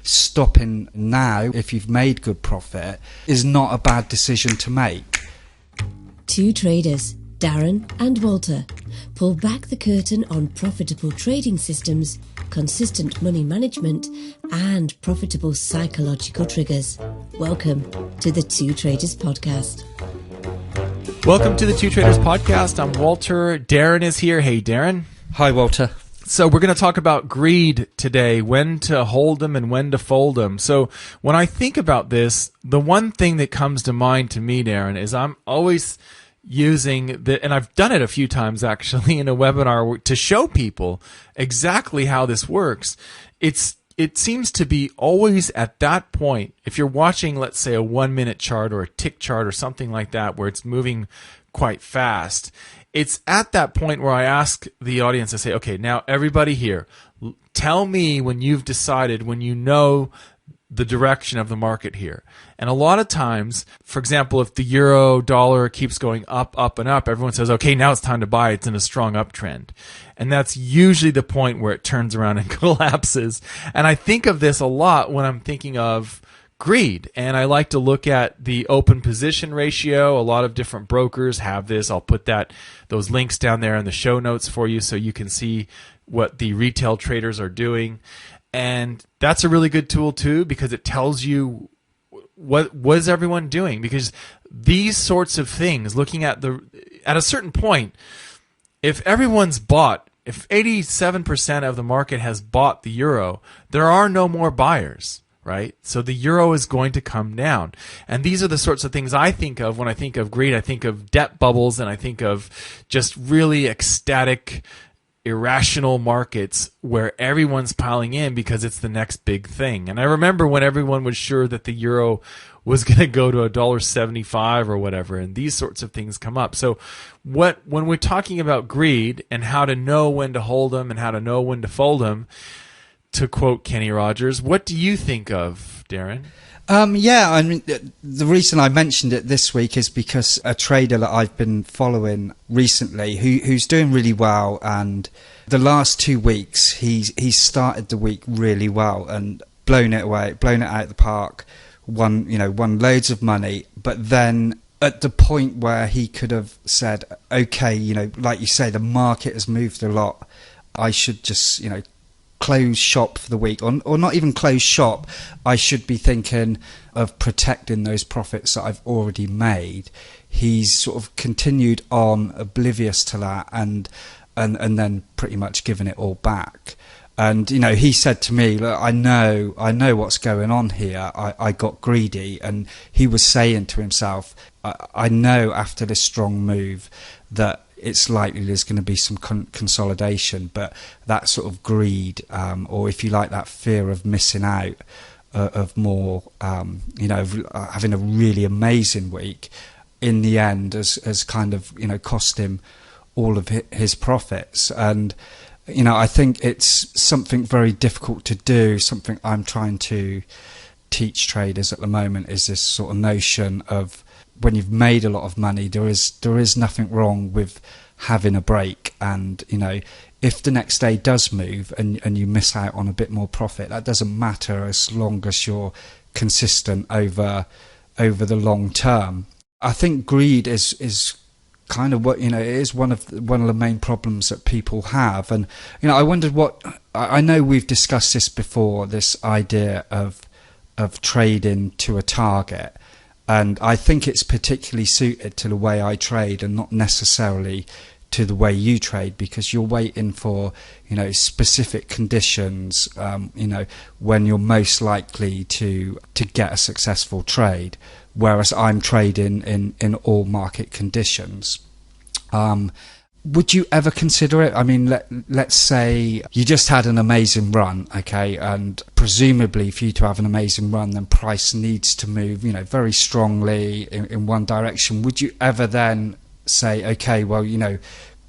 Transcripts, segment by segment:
stopping now, if you've made good profit, is not a bad decision to make. Two traders, Darren and Walter, pull back the curtain on profitable trading systems, consistent money management, and profitable psychological triggers. Welcome to the Two Traders Podcast. Welcome to the Two Traders Podcast. I'm Walter. Darren is here. Hey, Darren. Hi, Walter. So we're going to talk about greed today, when to hold them and when to fold them. So when I think about this, the one thing that comes to mind to me, Darren, is I'm always using the, and I've done it a few times actually in a webinar to show people exactly how this works. It seems to be always at that point, if you're watching, let's say, a 1 minute chart or a tick chart or something like that, where it's moving quite fast, it's at that point where I ask the audience, I say, okay, now everybody here, tell me when you've decided, when you know the direction of the market here. And a lot of times, for example, if the euro dollar keeps going up, up, and up, everyone says, okay, now it's time to buy. It's in a strong uptrend. And that's usually the point where it turns around and collapses. And I think of this a lot when I'm thinking of greed. And I like to look at the open position ratio. A lot of different brokers have this. I'll put those links down there in the show notes for you so you can see what the retail traders are doing. And that's a really good tool too, because it tells you what is everyone doing. Because these sorts of things, looking at at a certain point, if everyone's bought, if 87% of the market has bought the euro, there are no more buyers, right? So the euro is going to come down. And these are the sorts of things I think of when I think of greed. I think of debt bubbles, and I think of just really ecstatic, irrational markets where everyone's piling in because it's the next big thing. And I remember when everyone was sure that the euro was going to go to $1.75 or whatever, and these sorts of things come up. So when we're talking about greed and how to know when to hold them and how to know when to fold them, to quote Kenny Rogers, what do you think of, Darren? Yeah, I mean, the reason I mentioned it this week is because a trader that I've been following recently, who's doing really well, and the last 2 weeks he's started the week really well and blown it out of the park, won loads of money, but then at the point where he could have said, okay, like you say, the market has moved a lot, I should just close shop for the week, or not even close shop, I should be thinking of protecting those profits that I've already made. He's sort of continued on, oblivious to that, and then pretty much given it all back. And he said to me, look, I know what's going on here. I got greedy. And he was saying to himself, I know after this strong move that it's likely there's going to be some consolidation, but that sort of greed, or if you like, that fear of missing out, of more, having a really amazing week, in the end has kind of, cost him all of his profits. And, I think it's something very difficult to do. Something I'm trying to teach traders at the moment is this sort of notion of, when you've made a lot of money, there is nothing wrong with having a break. And if the next day does move and you miss out on a bit more profit, that doesn't matter as long as you're consistent over the long term. I think greed is kind of what it is one of the main problems that people have. And I wondered I know we've discussed this before, this idea of trading to a target. And I think it's particularly suited to the way I trade and not necessarily to the way you trade, because you're waiting for, specific conditions, when you're most likely to get a successful trade, whereas I'm trading in all market conditions. Would you ever consider it? I mean, let's say you just had an amazing run, okay, and presumably for you to have an amazing run, then price needs to move, very strongly in one direction. Would you ever then say, okay, well,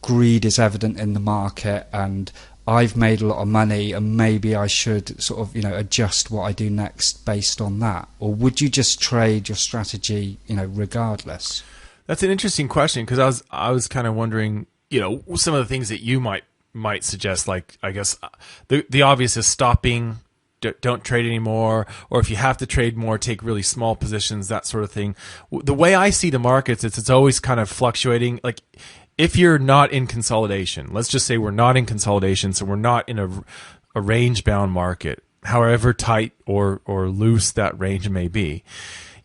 greed is evident in the market and I've made a lot of money and maybe I should sort of, adjust what I do next based on that? Or would you just trade your strategy, regardless? That's an interesting question, because I was kind of wondering, some of the things that you might suggest, like, I guess the obvious is stopping don't trade anymore, or if you have to trade more, take really small positions, that sort of thing. The way I see the markets, it's always kind of fluctuating. Like if you're not in consolidation, let's just say we're not in consolidation, so we're not in a range bound market, however tight or loose that range may be.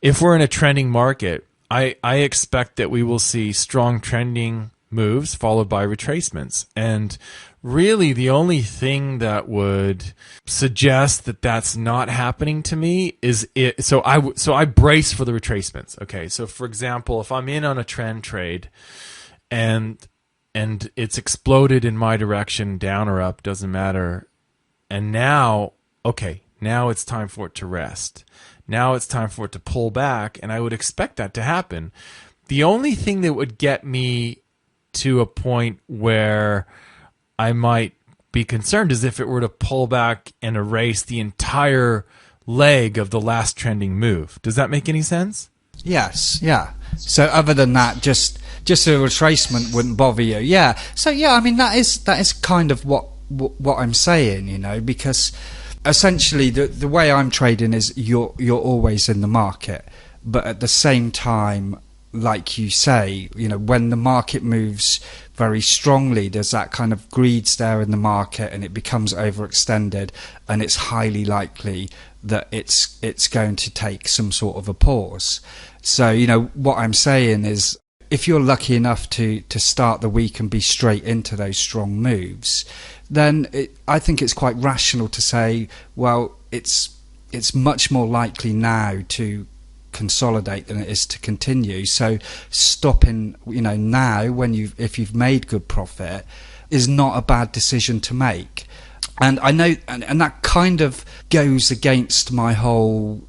If we're in a trending market, I expect that we will see strong trending moves followed by retracements. And really the only thing that would suggest that that's not happening to me is so I brace for the retracements. Okay. So for example, if I'm in on a trend trade and it's exploded in my direction, down or up, doesn't matter. And now it's time for it to rest. Now it's time for it to pull back, and I would expect that to happen. The only thing that would get me to a point where I might be concerned is if it were to pull back and erase the entire leg of the last trending move. Does that make any sense? Yes, yeah. So other than that, just a retracement wouldn't bother you. Yeah. So yeah, I mean that is kind of what I'm saying, you know, because essentially the way I'm trading is you're always in the market, but at the same time, like you say, you know, when the market moves very strongly, there's that kind of greed there in the market, and it becomes overextended, and it's highly likely that it's going to take some sort of a pause. So, you know, what I'm saying is, if you're lucky enough to start the week and be straight into those strong moves, then I think it's quite rational to say, well, it's much more likely now to consolidate than it is to continue. So stopping, you know, now if you've made good profit is not a bad decision to make. And I know, and that kind of goes against my whole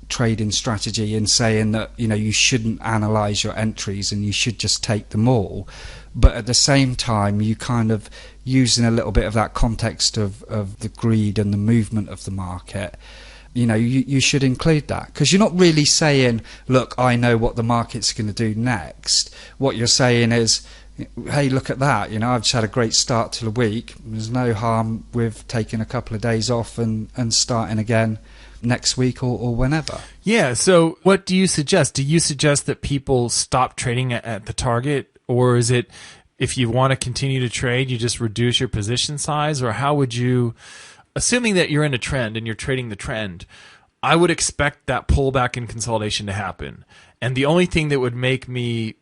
trading strategy in saying that, you know, you shouldn't analyze your entries and you should just take them all. But at the same time, you kind of using a little bit of that context of the greed and the movement of the market, you know, you should include that, because you're not really saying, look, I know what the market's going to do next. What you're saying is, hey, look at that, you know, I've just had a great start to the week. There's no harm with taking a couple of days off and starting again next week or whenever. Yeah, so what do you suggest? Do you suggest that people stop trading at the target? Or is it, if you want to continue to trade, you just reduce your position size? Or how would you, assuming that you're in a trend and you're trading the trend, I would expect that pullback and consolidation to happen. And the only thing that would make me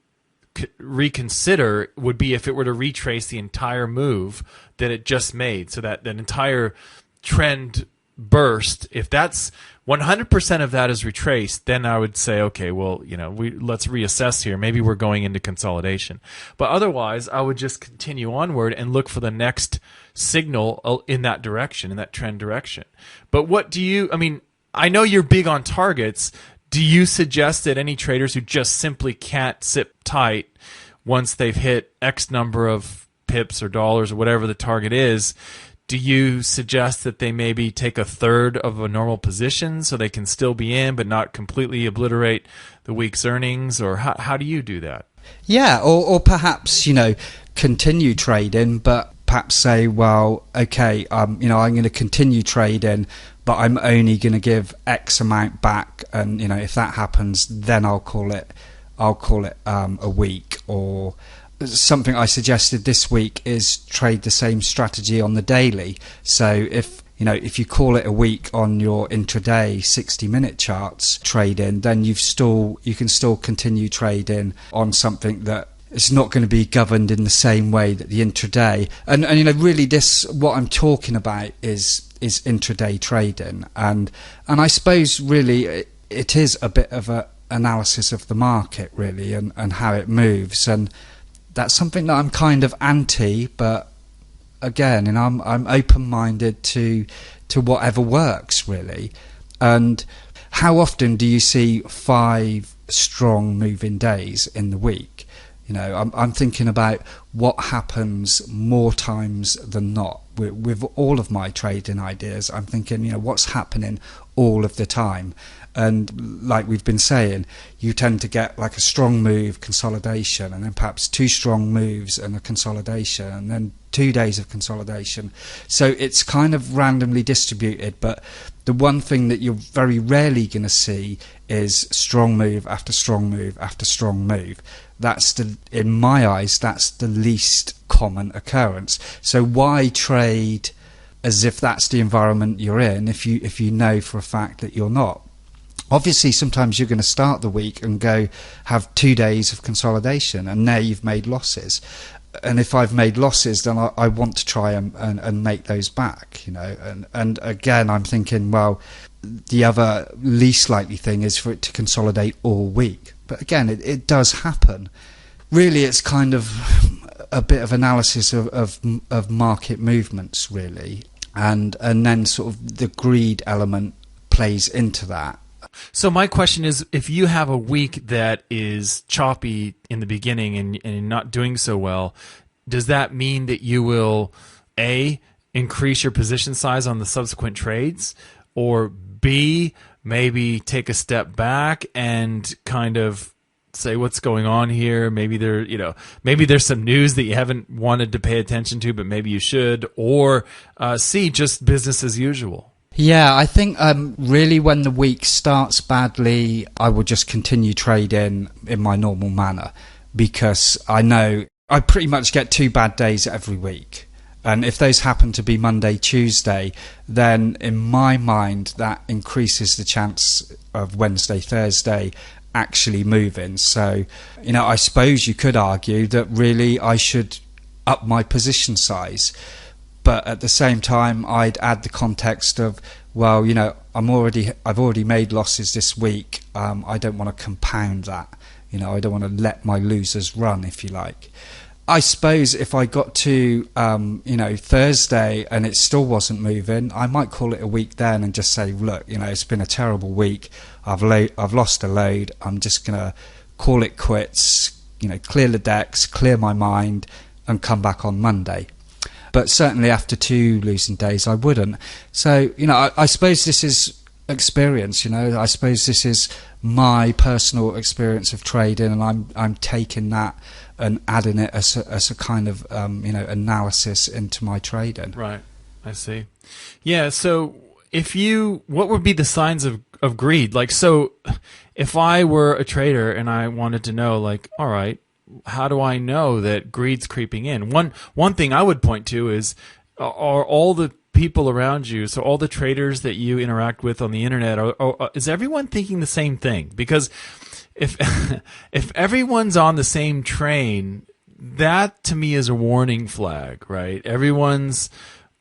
reconsider would be if it were to retrace the entire move that it just made. So that entire trend burst, if that's 100% of that is retraced, then I would say, okay, well, you know, let's reassess here. Maybe we're going into consolidation. But otherwise, I would just continue onward and look for the next signal in that direction, in that trend direction. But what do you, I mean, I know you're big on targets. Do you suggest that any traders who just simply can't sit tight once they've hit X number of pips or dollars or whatever the target is, do you suggest that they maybe take a third of a normal position so they can still be in but not completely obliterate the week's earnings? Or how do you do that? Yeah, or perhaps, you know, continue trading, but perhaps say, well, okay, you know, I'm going to continue trading, but I'm only going to give X amount back, and you know, if that happens, then I'll call it a week. Or something I suggested this week is trade the same strategy on the daily. So if you call it a week on your intraday 60-minute charts trading, then you can still continue trading on something that is not going to be governed in the same way that the intraday. And you know, really, what I'm talking about is intraday trading, and I suppose really it is a bit of a analysis of the market really, and how it moves, and that's something that I'm kind of anti, but again, and I'm open-minded to whatever works really. And how often do you see 5 strong moving days in the week? You know, I'm thinking about what happens more times than not with all of my trading ideas. I'm thinking, you know, what's happening all of the time. And like we've been saying, you tend to get like a strong move, consolidation, and then perhaps two strong moves and a consolidation, and then 2 days of consolidation. So it's kind of randomly distributed, but the one thing that you're very rarely going to see is strong move after strong move after strong move. In my eyes, that's the least common occurrence. So why trade as if that's the environment you're in if you know for a fact that you're not? Obviously, sometimes you're going to start the week and have 2 days of consolidation, and now you've made losses. And if I've made losses, then I want to try and make those back, And again, I'm thinking, well, the other least likely thing is for it to consolidate all week. But again, it does happen. Really, it's kind of a bit of analysis of market movements, really. And then sort of the greed element plays into that. So my question is, if you have a week that is choppy in the beginning and not doing so well, does that mean that you will, A, increase your position size on the subsequent trades, or B, maybe take a step back and kind of say what's going on here? Maybe there's some news that you haven't wanted to pay attention to, but maybe you should, or C, just business as usual. Yeah, I think really when the week starts badly, I will just continue trading in my normal manner, because I know I pretty much get 2 bad days every week. And if those happen to be Monday, Tuesday, then in my mind that increases the chance of Wednesday, Thursday actually moving. So, I suppose you could argue that really I should up my position size. But at the same time, I'd add the context of, well, I've already made losses this week. I don't want to compound that. I don't want to let my losers run, if you like. I suppose if I got to, Thursday and it still wasn't moving, I might call it a week then and just say, look, it's been a terrible week. I've lost a load. I'm just going to call it quits, clear the decks, clear my mind, and come back on Monday. But certainly after 2 losing days, I wouldn't. So, I suppose this is experience, I suppose this is my personal experience of trading, and I'm taking that and adding it as a kind of, analysis into my trading. Right. I see. Yeah. So what would be the signs of greed? Like, so if I were a trader and I wanted to know, like, all right, how do I know that greed's creeping in? One thing I would point to is, are all the people around you, so all the traders that you interact with on the internet, is everyone thinking the same thing? Because if if everyone's on the same train, that to me is a warning flag, right? Everyone's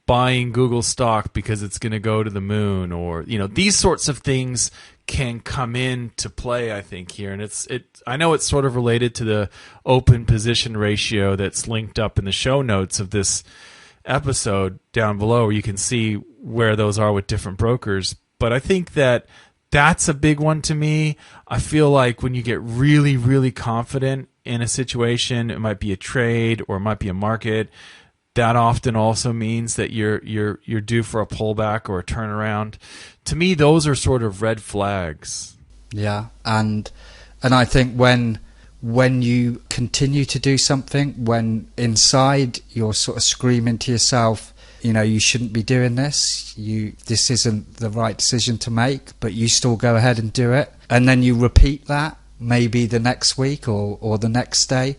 buying Google stock because it's going to go to the moon, or these sorts of things can come into play, I think, here. And I know it's sort of related to the open position ratio that's linked up in the show notes of this episode down below, where you can see where those are with different brokers. But I think that's a big one to me. I feel like when you get really, really confident in a situation, it might be a trade or it might be a market, that often also means that you're due for a pullback or a turnaround. To me, those are sort of red flags. Yeah, and I think when you continue to do something, when inside you're sort of screaming to yourself, you shouldn't be doing this, this isn't the right decision to make, but you still go ahead and do it, and then you repeat that maybe the next week or the next day,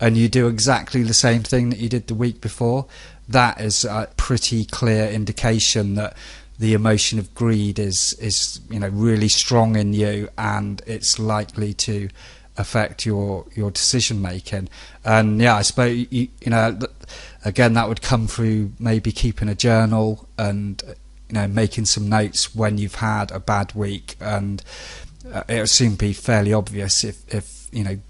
and you do exactly the same thing that you did the week before, that is a pretty clear indication that the emotion of greed is really strong in you, and it's likely to affect your decision making. And yeah, I suppose again, that would come through maybe keeping a journal and making some notes when you've had a bad week, and it would seem to be fairly obvious if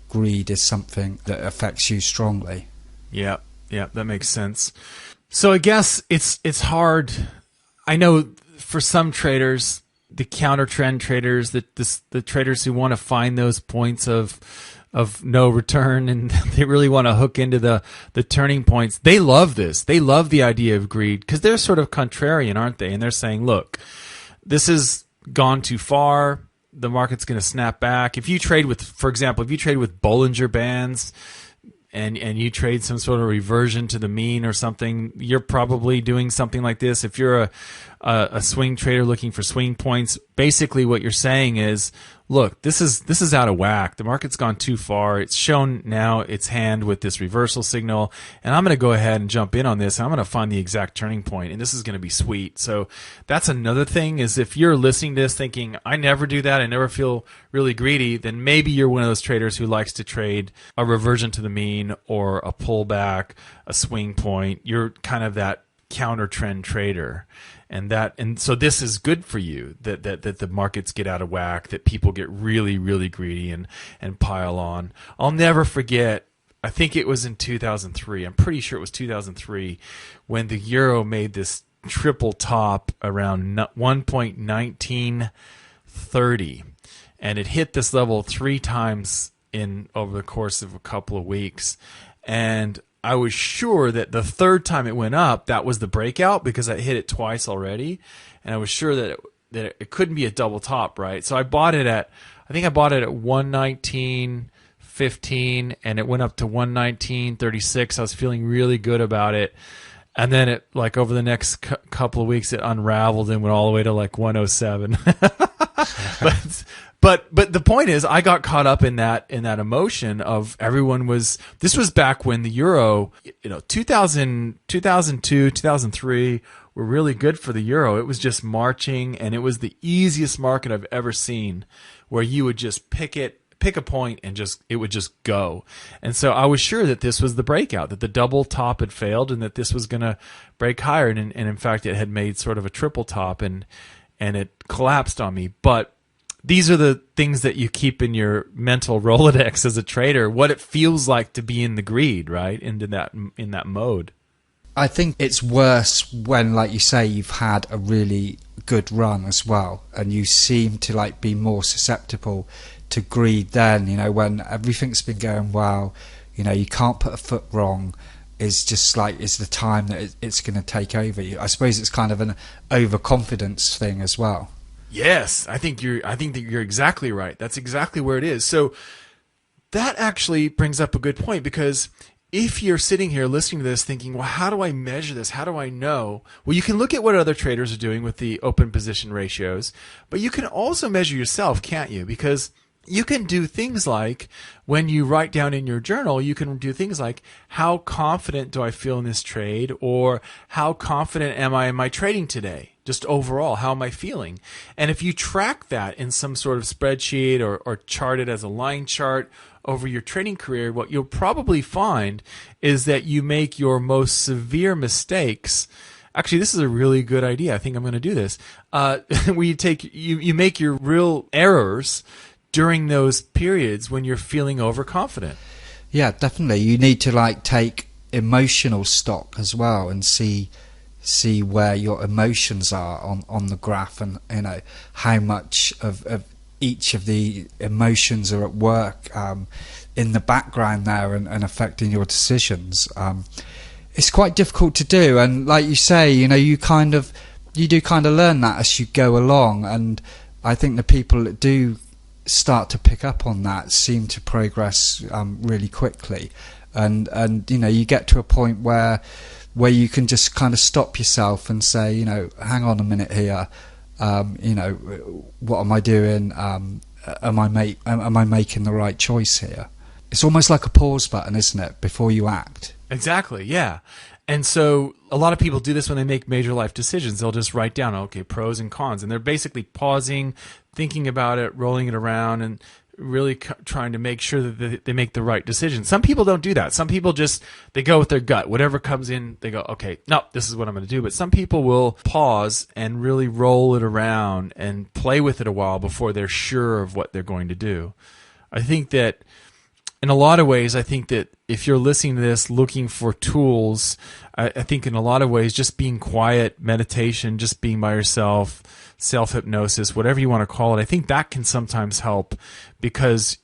greed is something that affects you strongly. Yeah, that makes sense. So I guess it's hard. I know for some traders, the counter trend traders, the traders who want to find those points of no return, and they really want to hook into the turning points, they love this. They love the idea of greed because they're sort of contrarian, aren't they? And they're saying, look, this is gone too far, the market's going to snap back. If you trade with, for example, if you trade with Bollinger Bands and you trade some sort of reversion to the mean or something, you're probably doing something like this. If you're a swing trader looking for swing points, basically what you're saying is, look, this is out of whack. The market's gone too far. It's shown now its hand with this reversal signal, and I'm going to go ahead and jump in on this. I'm going to find the exact turning point, and this is going to be sweet. So that's another thing, is if you're listening to this thinking, I never do that, I never feel really greedy, then maybe you're one of those traders who likes to trade a reversion to the mean or a pullback, a swing point. You're kind of that counter trend trader. And so this is good for you, that the markets get out of whack, that people get really, really greedy and pile on. I'll never forget, I think it was in 2003, I'm pretty sure it was 2003, when the euro made this triple top around 1.1930, and it hit this level 3 times over the course of a couple of weeks. And I was sure that the third time it went up, that was the breakout, because I hit it twice already, and I was sure that it couldn't be a double top, right? So I bought it at 119.15, and it went up to 119.36. I was feeling really good about it, and then it, like, over the next couple of weeks, it unraveled and went all the way to like 107. But the point is, I got caught up in that emotion of everyone was. This was back when the euro, 2002, 2003 were really good for the euro. It was just marching, and it was the easiest market I've ever seen, where you would just pick a point and it would just go. And so I was sure that this was the breakout, that the double top had failed, and that this was going to break higher. And in fact, it had made sort of a triple top, and it collapsed on me. But these are the things that you keep in your mental Rolodex as a trader, what it feels like to be in the greed, right? In that mode. I think it's worse when, like you say, you've had a really good run as well, and you seem to like be more susceptible to greed then, when everything's been going well, you can't put a foot wrong, is the time that it's going to take over you. I suppose it's kind of an overconfidence thing as well. Yes, I think that you're exactly right. That's exactly where it is. So that actually brings up a good point, because if you're sitting here listening to this thinking, well, how do I measure this? How do I know? Well, you can look at what other traders are doing with the open position ratios, but you can also measure yourself, can't you? Because you can do things like, when you write down in your journal, you can do things like, how confident do I feel in this trade? Or how confident am I in my trading today? Just overall, how am I feeling? And if you track that in some sort of spreadsheet or chart it as a line chart over your trading career, what you'll probably find is that you make your most severe mistakes. Actually, this is a really good idea. I think I'm going to do this. Where you make your real errors during those periods when you're feeling overconfident. Yeah, definitely. You need to take emotional stock as well, and see where your emotions are on the graph, and how much of each of the emotions are at work in the background there, and affecting your decisions. It's quite difficult to do, and like you say, you do kind of learn that as you go along, and I think the people that do start to pick up on that seem to progress really quickly, and you get to a point where you can just kind of stop yourself and say, hang on a minute here, what am I doing? Am I making the right choice here? It's almost like a pause button, isn't it, before you act? Exactly, yeah. And so a lot of people do this when they make major life decisions. They'll just write down, okay, pros and cons, and they're basically pausing, thinking about it, rolling it around, and really trying to make sure that they make the right decision. Some people don't do that. Some people they go with their gut. Whatever comes in, they go, okay, no, this is what I'm going to do. But some people will pause and really roll it around and play with it a while before they're sure of what they're going to do. I think that in a lot of ways, if you're listening to this looking for tools, I think in a lot of ways, just being quiet, meditation, just being by yourself, self-hypnosis, whatever you want to call it, I think that can sometimes help, because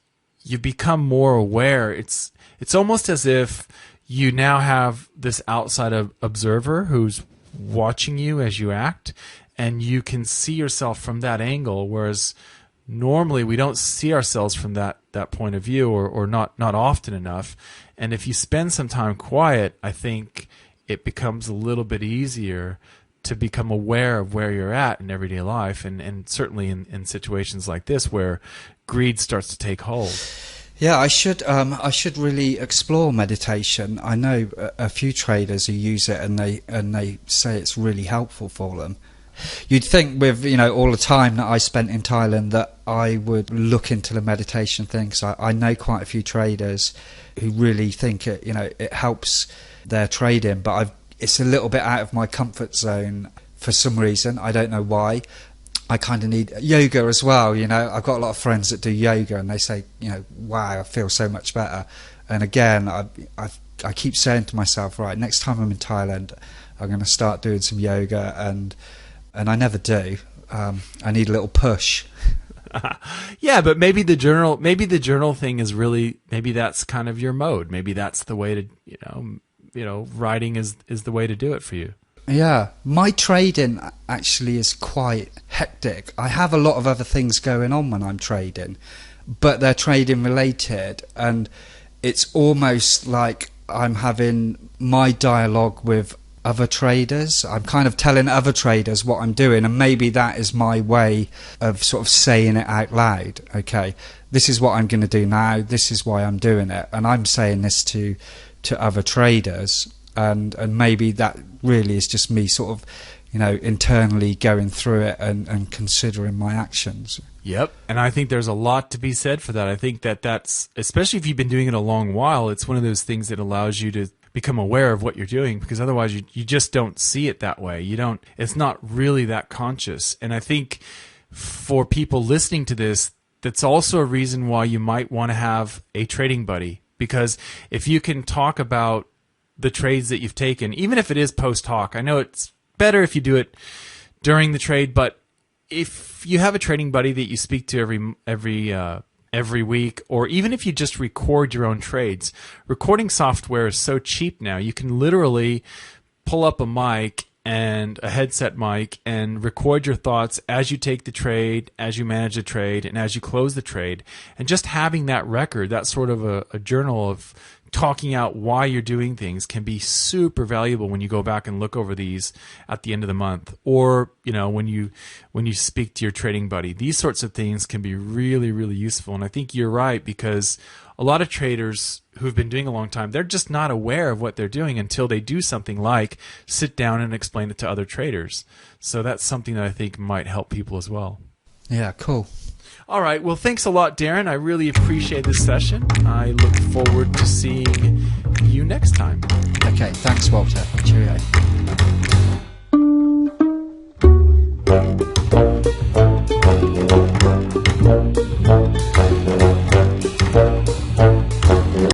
you become more aware. It's almost as if you now have this outside observer who's watching you as you act, and you can see yourself from that angle, whereas normally we don't see ourselves from that point of view, or not often enough. And if you spend some time quiet, I think it becomes a little bit easier to become aware of where you're at in everyday life, and certainly in situations like this where greed starts to take hold. Yeah, I should really explore meditation. I know a few traders who use it, and they say it's really helpful for them. You'd think with all the time that I spent in Thailand that I would look into the meditation thing, because I know quite a few traders who really think it helps their trading, but it's a little bit out of my comfort zone for some reason. I don't know why. I kind of need yoga as well. I've got a lot of friends that do yoga, and they say, wow, I feel so much better. And again, I keep saying to myself, right, next time I'm in Thailand, I'm going to start doing some yoga, and I never do. I need a little push. Yeah, but maybe the journal thing is really, maybe that's kind of your mode. Maybe that's the way to, writing is the way to do it for you. Yeah, my trading actually is quite hectic. I have a lot of other things going on when I'm trading, but they're trading related, and it's almost like I'm having my dialogue with other traders. I'm kind of telling other traders what I'm doing, and maybe that is my way of sort of saying it out loud. Okay, this is what I'm going to do now, this is why I'm doing it, and I'm saying this to other traders, and maybe that really is just me sort of internally going through it and considering my actions. Yep. And I think there's a lot to be said for that. I think that's, especially if you've been doing it a long while, it's one of those things that allows you to become aware of what you're doing, because otherwise you just don't see it that way. It's not really that conscious. And I think for people listening to this, that's also a reason why you might want to have a trading buddy, because if you can talk about the trades that you've taken, even if it is post hoc. I know it's better if you do it during the trade, but if you have a trading buddy that you speak to every week, or even if you just record your own trades, recording software is so cheap now. You can literally pull up a mic and a headset mic and record your thoughts as you take the trade, as you manage the trade, and as you close the trade. And just having that record, that sort of a journal of talking out why you're doing things, can be super valuable when you go back and look over these at the end of the month, or when you speak to your trading buddy. These sorts of things can be really, really useful. And I think you're right, because a lot of traders who've been doing a long time, they're just not aware of what they're doing until they do something like sit down and explain it to other traders. So that's something that I think might help people as well. Yeah, cool. All right. Well, thanks a lot, Darren. I really appreciate this session. I look forward to seeing you next time. Okay. Thanks, Walter. Cheerio.